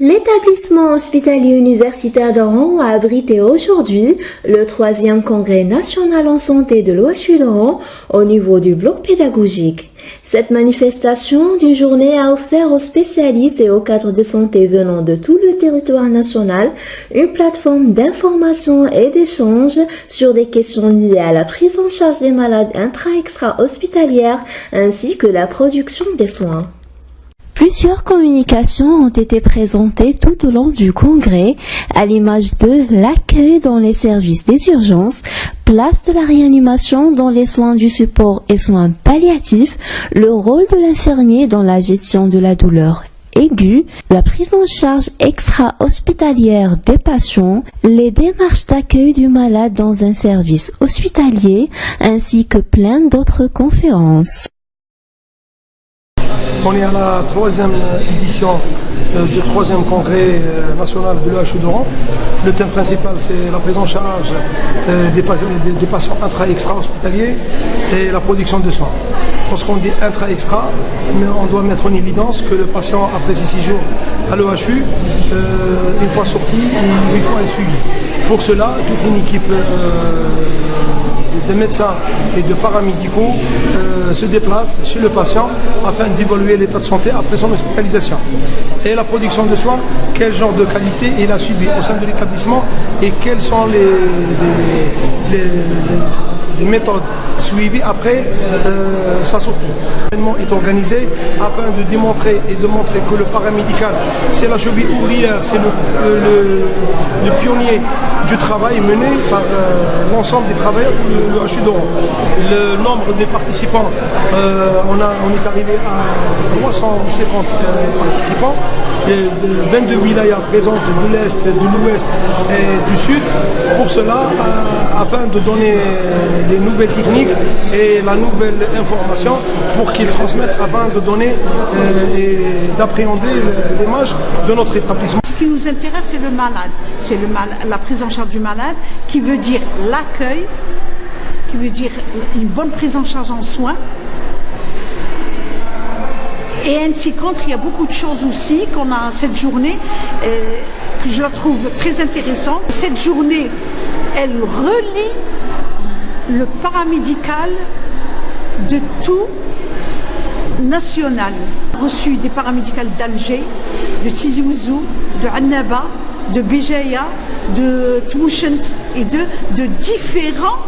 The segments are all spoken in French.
L'établissement hospitalier universitaire d'Oran a abrité aujourd'hui le 3e congrès national en santé de l'OHU d'Oran au niveau du bloc pédagogique. Cette manifestation d'une journée a offert aux spécialistes et aux cadres de santé venant de tout le territoire national une plateforme d'information et d'échange sur des questions liées à la prise en charge des malades intra-extra-hospitalières ainsi que la production des soins. Plusieurs communications ont été présentées tout au long du congrès, à l'image de l'accueil dans les services des urgences, place de la réanimation dans les soins du support et soins palliatifs, le rôle de l'infirmier dans la gestion de la douleur aiguë, la prise en charge extra-hospitalière des patients, les démarches d'accueil du malade dans un service hospitalier, ainsi que plein d'autres conférences. On est à la 3e édition du 3e congrès national de l'OHU d'Oran. Le thème principal, c'est la prise en charge des patients intra-extra-hospitaliers et la production de soins. Lorsqu'on dit intra-extra, on doit mettre en évidence que le patient, après ces 6 jours à l'OHU, une fois sorti, il faut un suivi. Pour cela, toute une équipe de médecins et de paramédicaux se déplacent chez le patient afin d'évaluer l'état de santé après son hospitalisation. Et la production de soins, quel genre de qualité il a subi au sein de l'établissement et quelles sont les méthodes suivies après sa sortie. L'événement est organisé afin de démontrer et de montrer que le paramédical, c'est la cheville ouvrière, c'est le pionnier du travail mené par l'ensemble des travailleurs de l'OHU d'Oran. Le nombre des participants, on est arrivé à 350 participants, de 22 wilayas présentes de l'Est, de l'Ouest et du Sud. Pour cela, afin de donner les nouvelles techniques et la nouvelle information pour qu'ils transmettent afin de donner et d'appréhender l'image de notre établissement. Ce qui nous intéresse, c'est le malade. C'est la prise en charge du malade qui veut dire l'accueil, qui veut dire une bonne prise en charge en soins. Et ainsi contre, il y a beaucoup de choses aussi qu'on a cette journée que je la trouve très intéressante. Cette journée, elle relie le paramédical de tout national. On a reçu des paramédicales d'Alger, de Tizi Ouzou, de Annaba, de Béjaïa, de Tmouchent et de différents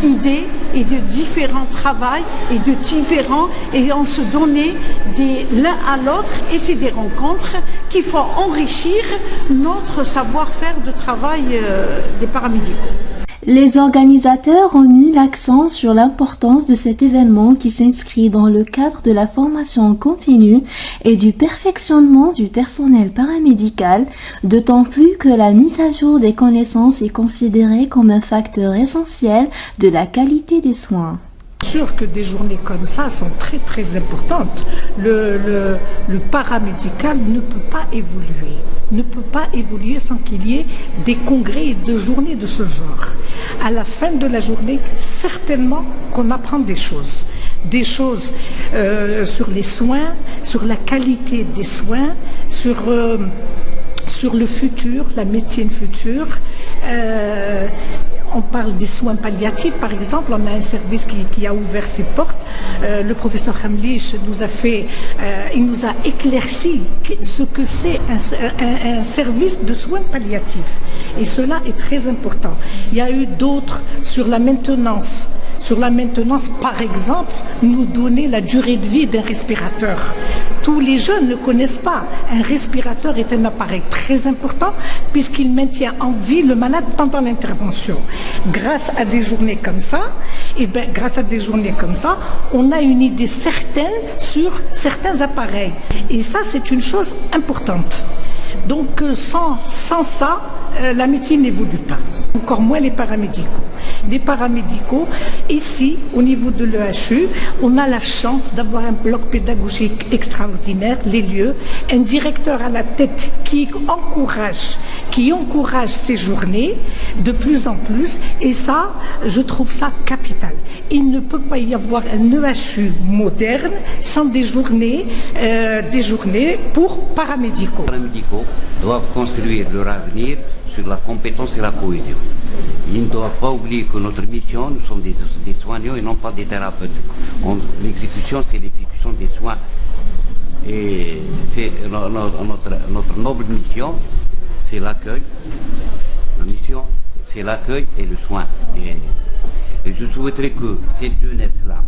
idées et de différents travails et de différents et on se donnait l'un à l'autre et c'est des rencontres qui font enrichir notre savoir-faire de travail des paramédicaux. Les organisateurs ont mis l'accent sur l'importance de cet événement qui s'inscrit dans le cadre de la formation continue et du perfectionnement du personnel paramédical, d'autant plus que la mise à jour des connaissances est considérée comme un facteur essentiel de la qualité des soins. Sûr que des journées comme ça sont très très importantes. Le paramédical ne peut pas évoluer sans qu'il y ait des congrès et de journées de ce genre. À la fin de la journée, certainement qu'on apprend des choses sur les soins, sur la qualité des soins, sur le futur, la médecine future. On parle des soins palliatifs, par exemple. On a un service qui a ouvert ses portes. Le professeur Hamlich il nous a éclairci ce que c'est un service de soins palliatifs. Et cela est très important. Il y a eu d'autres sur la maintenance. Sur la maintenance, par exemple, nous donner la durée de vie d'un respirateur. Tous les jeunes ne connaissent pas. Un respirateur est un appareil très important puisqu'il maintient en vie le malade pendant l'intervention. Grâce à des journées comme ça, on a une idée certaine sur certains appareils. Et ça, c'est une chose importante. Donc, sans ça, la médecine n'évolue pas. Encore moins les paramédicaux. Les paramédicaux, ici, au niveau de l'EHU, on a la chance d'avoir un bloc pédagogique extraordinaire, les lieux, un directeur à la tête qui encourage, qui encourage ces journées de plus en plus, et ça, je trouve ça capital. Il ne peut pas y avoir un EHU moderne sans des journées pour paramédicaux. Les paramédicaux doivent construire leur avenir sur la compétence et la cohésion. Ils ne doivent pas oublier que notre mission, nous sommes des soignants et non pas des thérapeutes. L'exécution, c'est l'exécution des soins. Et c'est notre noble mission, c'est l'accueil. La mission, c'est l'accueil et le soin. Et je souhaiterais que cette jeunesse-là,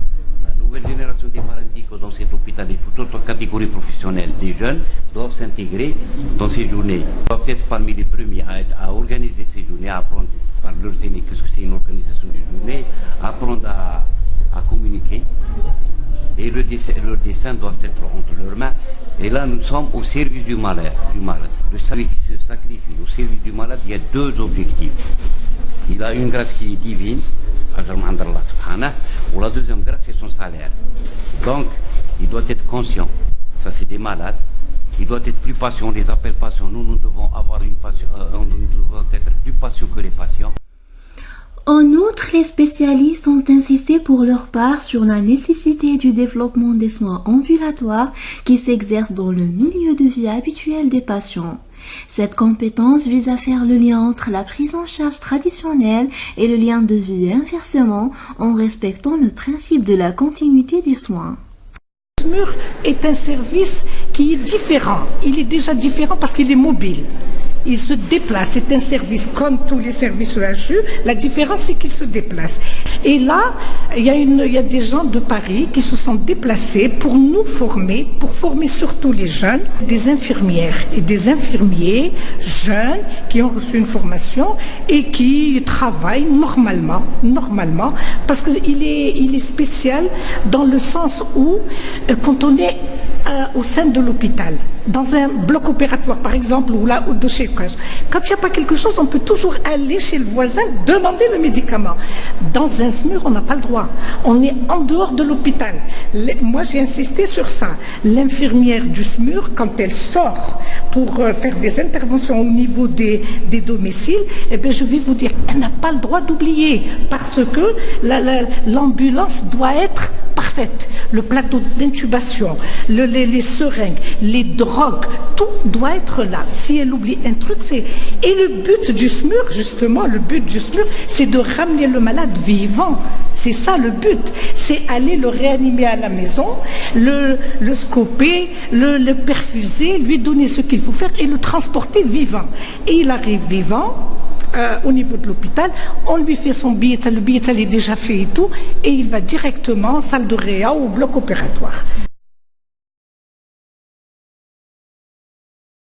la nouvelle génération des paramédicaux dans cet hôpital et toute autre catégorie professionnelle des jeunes, doivent s'intégrer dans ces journées. Ils doivent être parmi les premiers à organiser ces journées, à apprendre par leurs aînés qu'est-ce que c'est une organisation de journée, à apprendre à communiquer. Et leur destin doit être entre leurs mains. Et là, nous sommes au service du malade. Le sacrifice se sacrifie. Au service du malade, il y a deux objectifs. Il a une grâce qui est divine, ou la deuxième grâce, c'est son salaire. Donc, il doit être conscient. Ça, c'est des malades. Il doit être plus patient. On les appelle patients. Nous devons avoir une passion. Nous devons être plus patients que les patients. En outre, les spécialistes ont insisté pour leur part sur la nécessité du développement des soins ambulatoires qui s'exercent dans le milieu de vie habituel des patients. Cette compétence vise à faire le lien entre la prise en charge traditionnelle et le lien de vie inversement en respectant le principe de la continuité des soins. Le SMUR est un service qui est différent. Il est déjà différent parce qu'il est mobile. Il se déplace, c'est un service comme tous les services EHU, la différence c'est qu'il se déplace. Et là, il y a des gens de Paris qui se sont déplacés pour nous former, pour former surtout les jeunes, des infirmières et des infirmiers jeunes qui ont reçu une formation et qui travaillent normalement, parce qu'il est spécial dans le sens où, quand on est au sein de l'hôpital, dans un bloc opératoire par exemple, ou là, de chez Coach, quand il n'y a pas quelque chose, on peut toujours aller chez le voisin demander le médicament. Dans un SMUR, on n'a pas le droit. On est en dehors de l'hôpital. Moi, j'ai insisté sur ça. L'infirmière du SMUR, quand elle sort pour faire des interventions au niveau des domiciles, eh bien, je vais vous dire, elle n'a pas le droit d'oublier, parce que l'ambulance doit être parfaite. Le plateau d'intubation, les seringues, les drogues, tout doit être là. Si elle oublie un truc, c'est... Et le but du SMUR, justement, c'est de ramener le malade vivant. C'est ça le but. C'est aller le réanimer à la maison, le scoper, le perfuser, lui donner ce qu'il faut faire et le transporter vivant. Et il arrive vivant. Au niveau de l'hôpital, on lui fait son billet, le billet est déjà fait et tout, et il va directement en salle de réa ou au bloc opératoire.